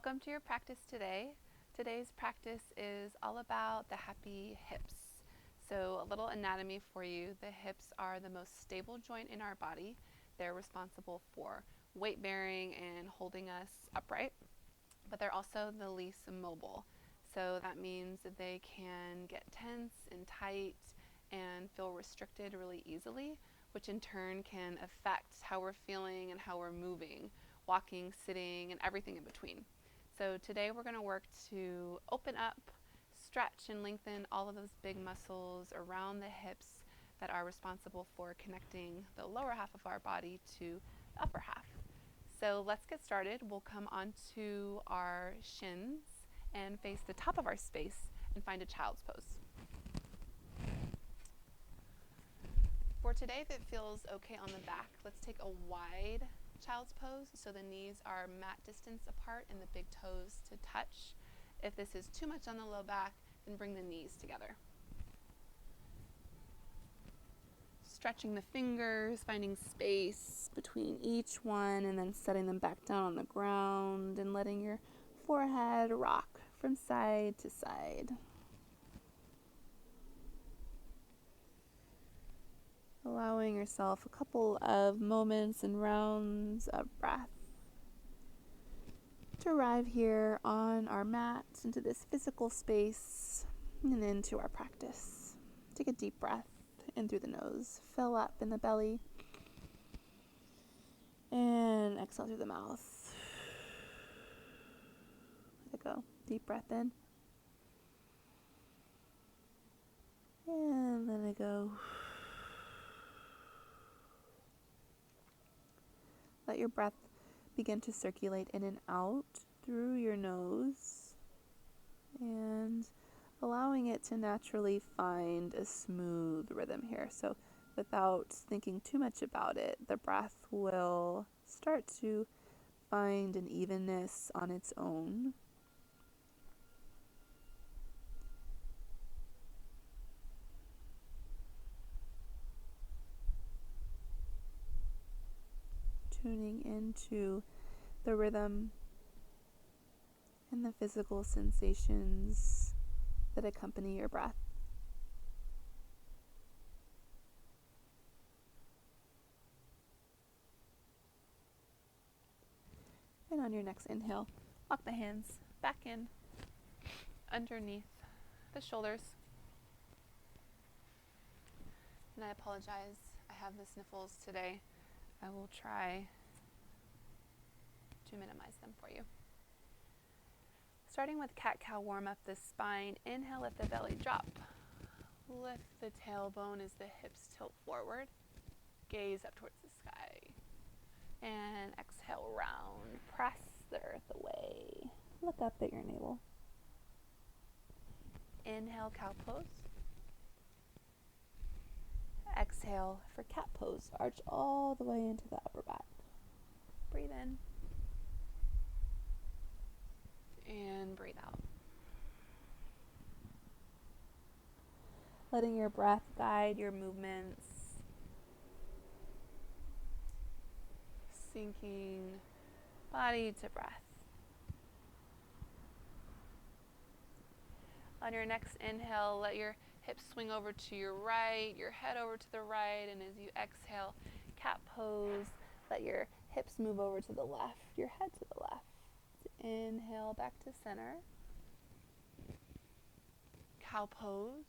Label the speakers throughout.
Speaker 1: Welcome to your practice today. Today's practice is all about the happy hips. So a little anatomy for you. The hips are the most stable joint in our body. They're responsible for weight bearing and holding us upright, but they're also the least mobile. So that means that they can get tense and tight and feel restricted really easily, which in turn can affect how we're feeling and how we're moving, walking, sitting, and everything in between. So today we're going to work to open up, stretch, and lengthen all of those big muscles around the hips that are responsible for connecting the lower half of our body to the upper half. So let's get started. We'll come onto our shins and face the top of our space and find a child's pose. For today, if it feels okay on the back, let's take a wide child's pose, so the knees are mat distance apart and the big toes to touch. If this is too much on the low back, then bring the knees together. Stretching the fingers, finding space between each one, and then setting them back down on the ground and letting your forehead rock from side to side. Allowing yourself a couple of moments and rounds of breath to arrive here on our mat into this physical space and into our practice. Take a deep breath in through the nose, fill up in the belly, and exhale through the mouth. Let it go. Deep breath in, and let it go. Let your breath begin to circulate in and out through your nose and allowing it to naturally find a smooth rhythm here. So without thinking too much about it, the breath will start to find an evenness on its own. Tuning into the rhythm and the physical sensations that accompany your breath. And on your next inhale, walk the hands back in, underneath the shoulders. And I apologize, I have the sniffles today. I will try to minimize them for you. Starting with cat-cow, warm up the spine. Inhale, let the belly drop. Lift the tailbone as the hips tilt forward. Gaze up towards the sky. And exhale, round. Press the earth away. Look up at your navel. Inhale, cow pose. Exhale for cat pose. Arch all the way into the upper back. Breathe in. And breathe out. Letting your breath guide your movements. Sinking body to breath. On your next inhale, let your hips swing over to your right, your head over to the right, and as you exhale, cat pose, let your hips move over to the left, your head to the left. Inhale back to center. Cow pose.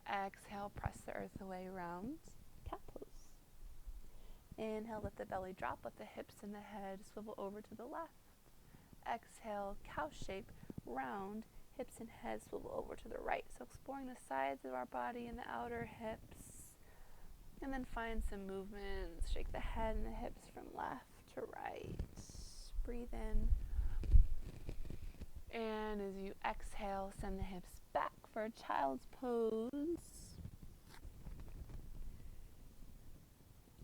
Speaker 1: Exhale, press the earth away, round. Cat pose. Inhale, let the belly drop, let the hips and the head swivel over to the left. Exhale, cow shape, round. Hips and head swivel over to the right. So exploring the sides of our body and the outer hips. And then find some movements. Shake the head and the hips from left to right. Breathe in. And as you exhale, send the hips back for a child's pose.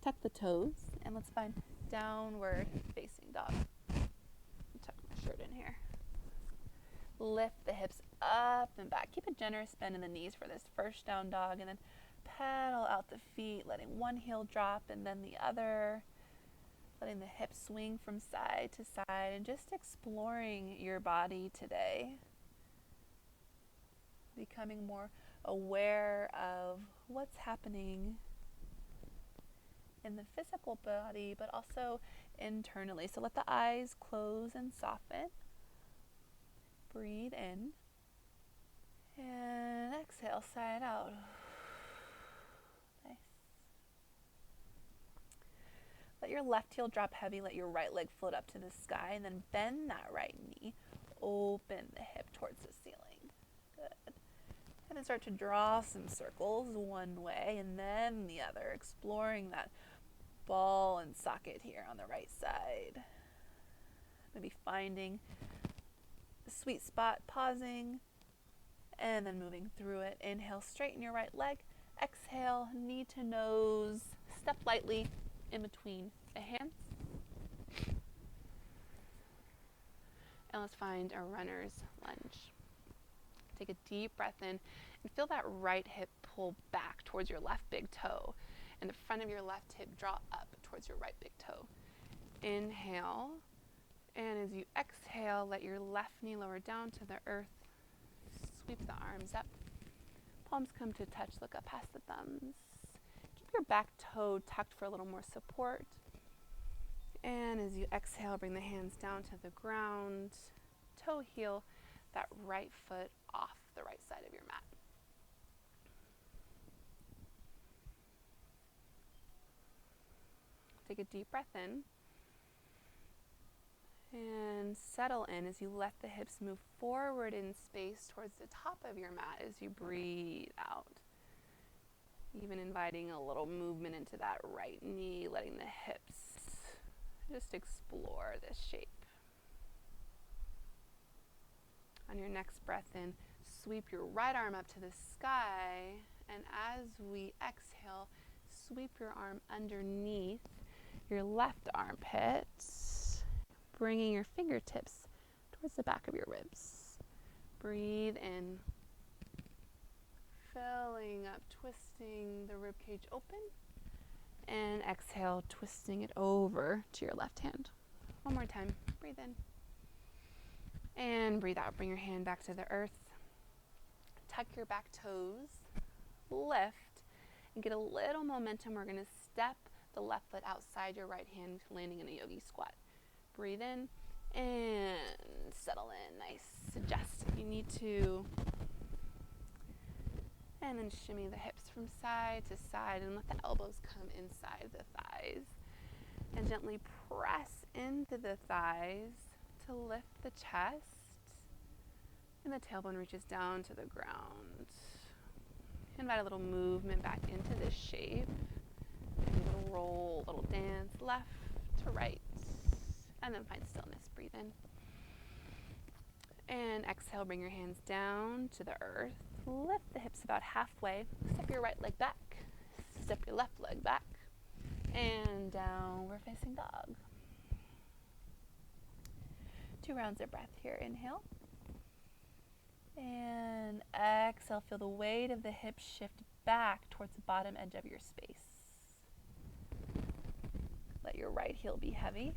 Speaker 1: Tuck the toes and let's find downward facing dog. Tuck my shirt in here. Lift the hips up and back. Keep a generous bend in the knees for this first down dog, and then pedal out the feet, letting one heel drop and then the other. letting the hips swing from side to side and just exploring your body today. Becoming more aware of what's happening in the physical body, but also internally. So let the eyes close and soften. Breathe in. And exhale, sigh it out. Nice. Let your left heel drop heavy. Let your right leg float up to the sky. And then bend that right knee. Open the hip towards the ceiling. Good. And then start to draw some circles one way and then the other, exploring that ball and socket here on the right side. Maybe finding the sweet spot, pausing, and then moving through it. Inhale, straighten your right leg. Exhale, knee to nose. Step lightly in between the hands. And let's find a runner's lunge. Take a deep breath in and feel that right hip pull back towards your left big toe. And the front of your left hip draw up towards your right big toe. Inhale. And as you exhale, let your left knee lower down to the earth. Sweep the arms up. Palms come to touch. Look up past the thumbs. Keep your back toe tucked for a little more support. And as you exhale, bring the hands down to the ground. Toe heel that right foot off the right side of your mat. Take a deep breath in. And settle in as you let the hips move forward in space towards the top of your mat as you breathe out. Even inviting a little movement into that right knee, letting the hips just explore this shape. On your next breath in, sweep your right arm up to the sky, and as we exhale, sweep your arm underneath your left armpit, bringing your fingertips towards the back of your ribs. Breathe in, filling up, twisting the rib cage open, and exhale, twisting it over to your left hand. One more time. Breathe in. And breathe out. Bring your hand back to the earth. Tuck your back toes. Lift. And get a little momentum. We're going to step the left foot outside your right hand, landing in a yogi squat. Breathe in and settle in. Nice. Adjust if you need to. And then shimmy the hips from side to side and let the elbows come inside the thighs. And gently press into the thighs to lift the chest. And the tailbone reaches down to the ground. Invite a little movement back into this shape. Maybe a little roll, a little dance, left to right. And then find stillness. Breathe in. And exhale, bring your hands down to the earth. Lift the hips about halfway. Step your right leg back. Step your left leg back. And downward facing dog. 2 rounds of breath here. Inhale. And exhale. Feel the weight of the hips shift back towards the bottom edge of your space. Let your right heel be heavy.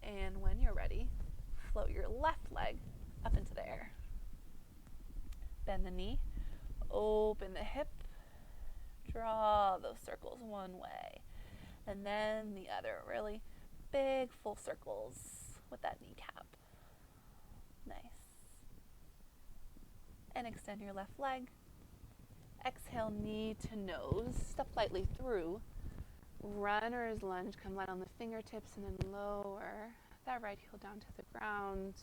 Speaker 1: And when you're ready, float your left leg up into the air. Bend the knee, open the hip, draw those circles one way, and then the other. Really big full circles with that kneecap. Nice. And extend your left leg. Exhale, knee to nose. Step lightly through. Runner's lunge. Come light on the fingertips and then lower that right heel down to the ground.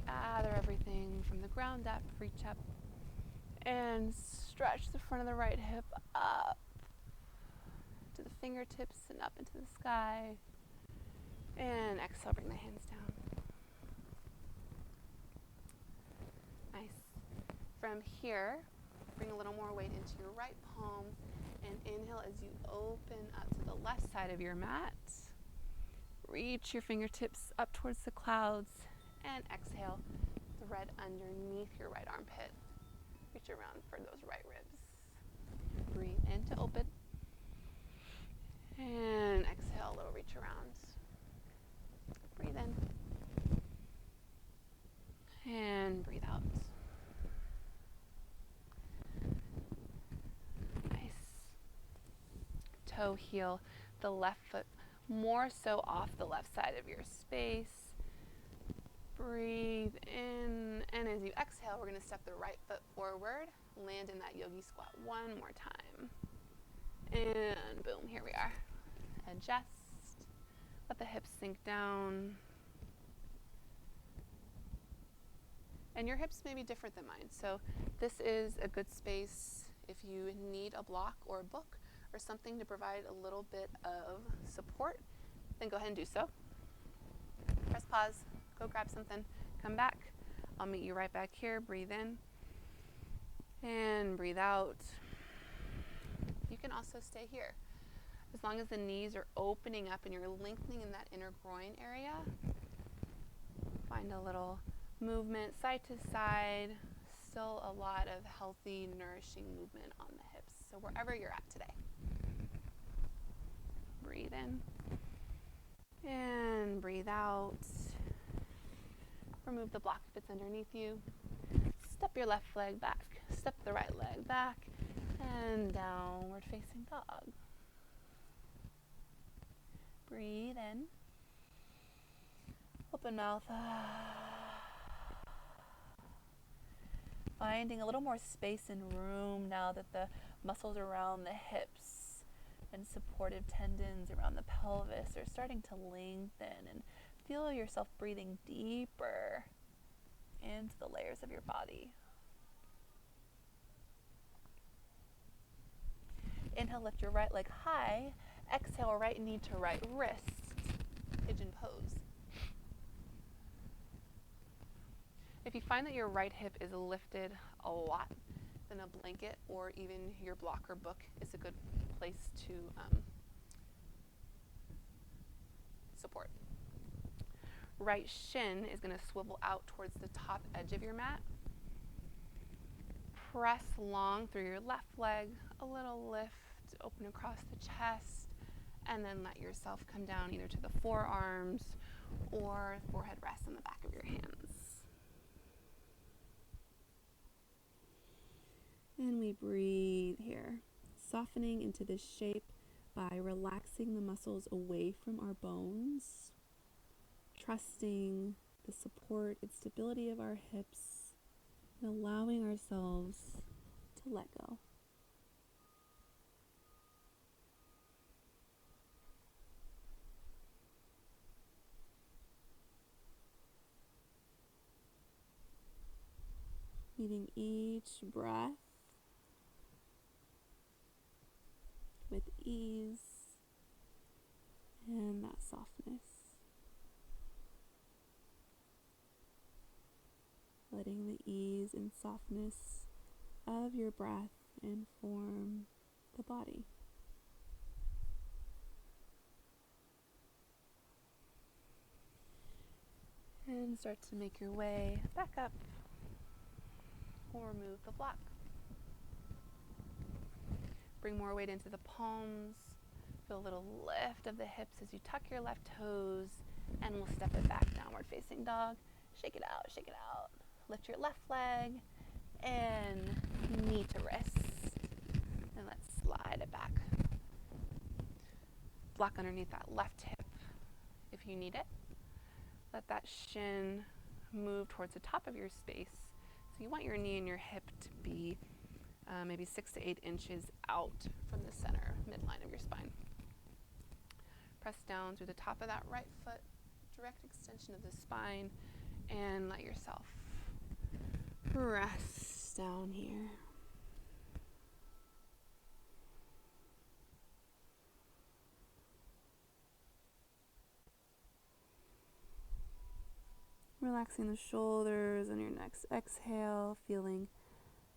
Speaker 1: Gather everything from the ground up, reach up, and stretch the front of the right hip up to the fingertips and up into the sky. And exhale, bring the hands down. Nice. From here, bring a little more weight into your right palm, and inhale as you open up to the left side of your mat. Reach your fingertips up towards the clouds. And exhale, thread underneath your right armpit. Reach around for those right ribs. Breathe in to open. And exhale, a little reach around. Breathe in. And breathe out. Nice. Toe heel the left foot more so off the left side of your space. Breathe in, and as you exhale, we're going to step the right foot forward, land in that yogi squat one more time. And boom, here we are. Adjust, let the hips sink down. And your hips may be different than mine, so this is a good space if you need a block or a book or something to provide a little bit of support, then go ahead and do so. Press pause, go grab something, come back. I'll meet you right back here. Breathe in and breathe out. You can also stay here. As long as the knees are opening up and you're lengthening in that inner groin area, find a little movement side to side. Still a lot of healthy, nourishing movement on the hips. So wherever you're at today. Breathe in and breathe out. Remove the block if it's underneath you. Step your left leg back. Step the right leg back. And downward facing dog. Breathe in. Open mouth. Finding a little more space and room now that the muscles around the hips and supportive tendons around the pelvis are starting to lengthen, and feel yourself breathing deeper into the layers of your body. Inhale, lift your right leg high. Exhale, right knee to right wrist. Pigeon pose. If you find that your right hip is lifted a lot, then a blanket or even your block or book is a good place to support. Right shin is going to swivel out towards the top edge of your mat. Press long through your left leg, a little lift, open across the chest, and then let yourself come down either to the forearms or forehead rests on the back of your hands. And we breathe here, softening into this shape by relaxing the muscles away from our bones, trusting the support and stability of our hips, and allowing ourselves to let go. Meeting each breath with ease and that softness. Letting the ease and softness of your breath inform the body. And start to make your way back up or remove the block. Bring more weight into the palms. Feel a little lift of the hips as you tuck your left toes, and we'll step it back, downward facing dog. Shake it out, shake it out. Lift your left leg and knee to wrist. And let's slide it back. Block underneath that left hip if you need it. Let that shin move towards the top of your space. So you want your knee and your hip to be maybe 6 to 8 inches out from the center midline of your spine. Press down through the top of that right foot, direct extension of the spine, and let yourself rest down here. Relaxing the shoulders on your next exhale, feeling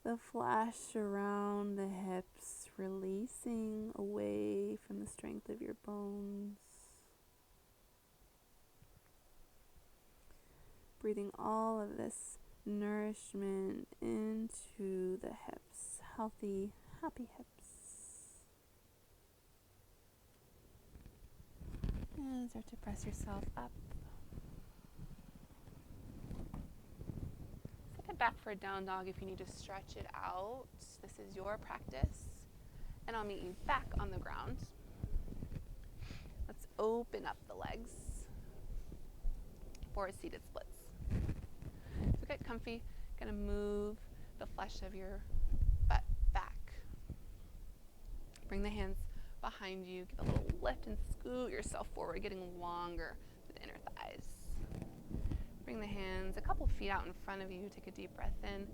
Speaker 1: the flash around the hips, releasing away from the strength of your bones. Breathing all of this nourishment into the hips, healthy, happy hips. And start to press yourself up. Take it back for a down dog if you need to stretch it out. This is your practice. And I'll meet you back on the ground. Let's open up the legs for a seated splits. So get comfy. Gonna move the flesh of your butt back. Bring the hands behind you. Give a little lift and scoot yourself forward, getting longer through the inner thighs. Bring the hands a couple feet out in front of you. Take a deep breath in,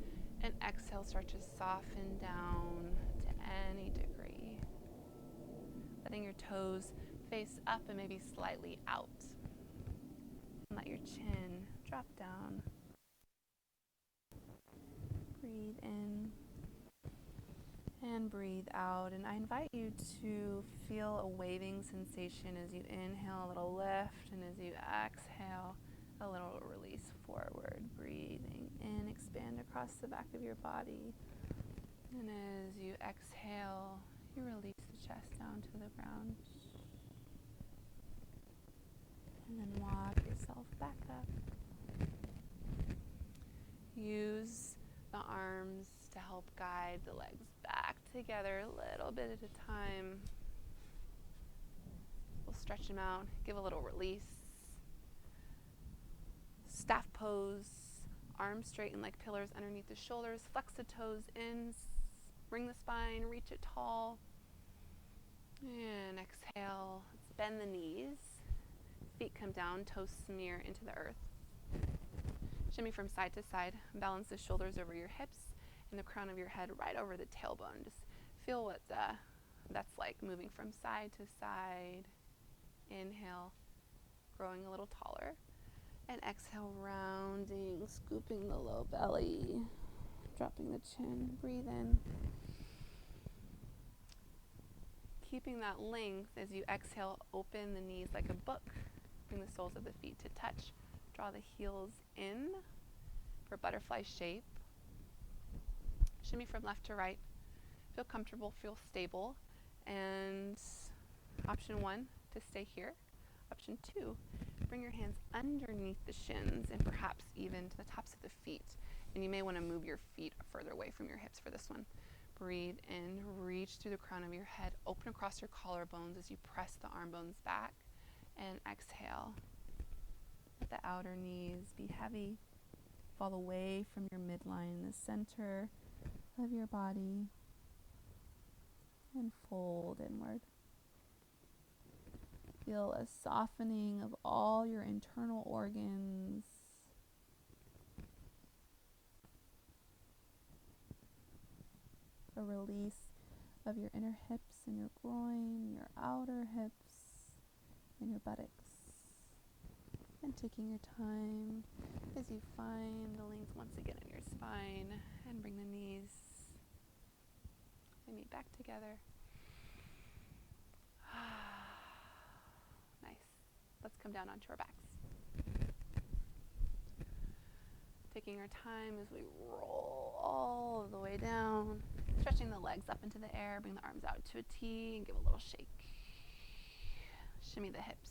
Speaker 1: and exhale. Start to soften down to any degree. Letting your toes face up and maybe slightly out. And let your chin drop down. Breathe in and breathe out. And I invite you to feel a waving sensation as you inhale, a little lift, and as you exhale, a little release forward. Breathing in, expand across the back of your body. And as you exhale, you release the chest down to the ground. And then walk yourself back up. Use the arms to help guide the legs back together a little bit at a time. We'll stretch them out, give a little release. Staff pose, arms straighten like pillars underneath the shoulders. Flex the toes in, bring the spine, reach it tall. And exhale, let's bend the knees. Feet come down, toes smear into the earth. Shimmy from side to side. Balance the shoulders over your hips and the crown of your head right over the tailbone. Just feel what that's like, moving from side to side. Inhale, growing a little taller. And exhale, rounding, scooping the low belly. Dropping the chin. Breathe in. Keeping that length as you exhale, open the knees like a book. Bring the soles of the feet to touch. Draw the heels in for butterfly shape. Shimmy from left to right. Feel comfortable, feel stable. And option 1, to stay here. Option 2, bring your hands underneath the shins and perhaps even to the tops of the feet. And you may want to move your feet further away from your hips for this one. Breathe in, reach through the crown of your head, open across your collarbones as you press the arm bones back. And exhale. Let the outer knees be heavy. Fall away from your midline in the center of your body. And fold inward. Feel a softening of all your internal organs. A release of your inner hips and your groin, your outer hips, and your buttocks. And taking your time as you find the length once again in your spine and bring the knees and meet back together. Nice. Let's come down onto our backs. Taking our time as we roll all the way down. Stretching the legs up into the air, bring the arms out to a T and give a little shake. Shimmy the hips.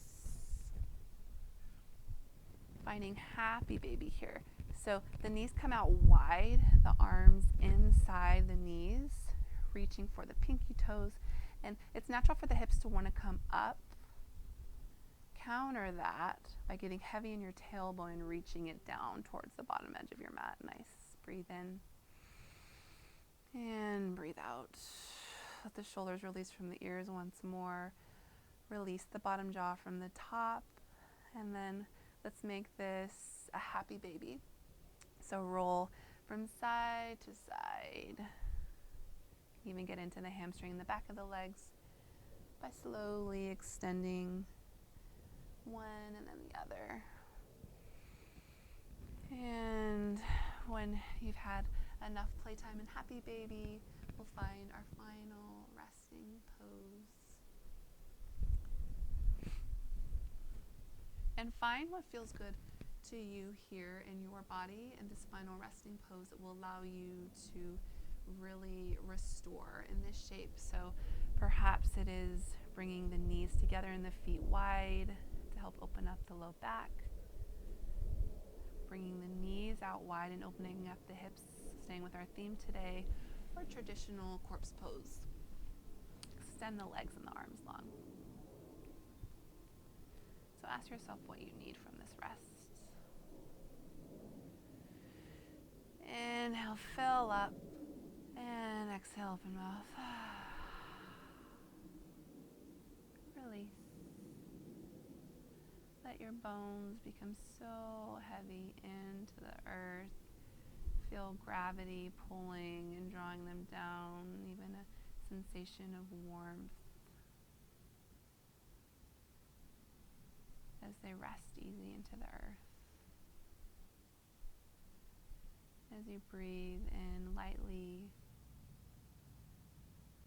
Speaker 1: Finding happy baby here. So the knees come out wide, the arms inside the knees, reaching for the pinky toes. And it's natural for the hips to want to come up. Counter that by getting heavy in your tailbone and reaching it down towards the bottom edge of your mat. Nice. Breathe in. And breathe out. Let the shoulders release from the ears once more. Release the bottom jaw from the top. And then let's make this a happy baby. So roll from side to side. Even get into the hamstring in the back of the legs by slowly extending one and then the other. And when you've had enough playtime and happy baby, we'll find our final resting pose. And find what feels good to you here in your body in this final resting pose that will allow you to really restore in this shape. So perhaps it is bringing the knees together and the feet wide, help open up the low back, bringing the knees out wide and opening up the hips, staying with our theme today, or traditional corpse pose. Extend the legs and the arms long. So ask yourself what you need from this rest. Inhale, fill up, and exhale, open mouth. Release. Let your bones become so heavy into the earth. Feel gravity pulling and drawing them down, even a sensation of warmth as they rest easy into the earth. As you breathe in lightly,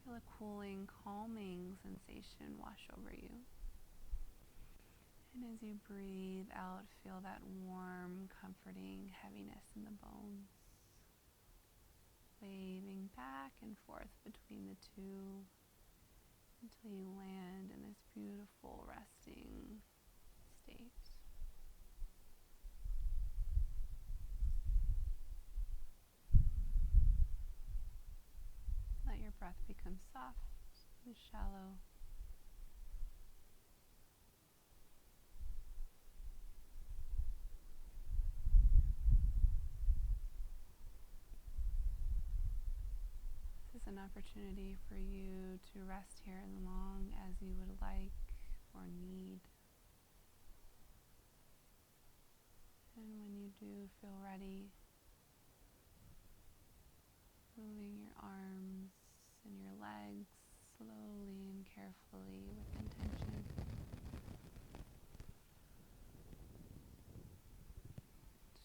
Speaker 1: feel a cooling, calming sensation wash over you. And as you breathe out, feel that warm, comforting heaviness in the bones, waving back and forth between the two until you land in this beautiful resting state. Let your breath become soft and shallow. This is an opportunity for you to rest here as long as you would like or need. And when you do feel ready, moving your arms and your legs slowly and carefully with intention.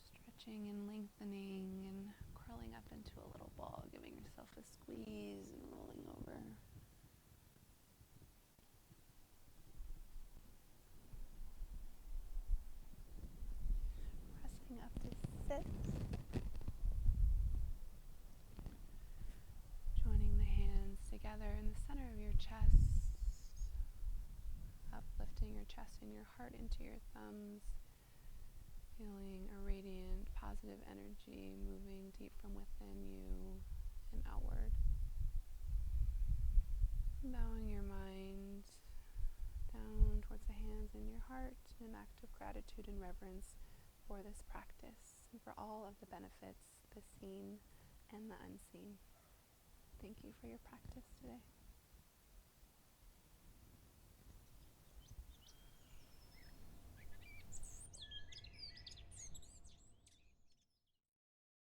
Speaker 1: Stretching and lengthening and curling up into a little ball, giving yourself a squeeze and rolling over. Pressing up to sit. Joining the hands together in the center of your chest. Uplifting your chest and your heart into your thumbs. Feeling a radiant, positive energy moving deep from within you and outward. Bowing your mind down towards the hands in your heart in an act of gratitude and reverence for this practice and for all of the benefits, the seen and the unseen. Thank you for your practice today.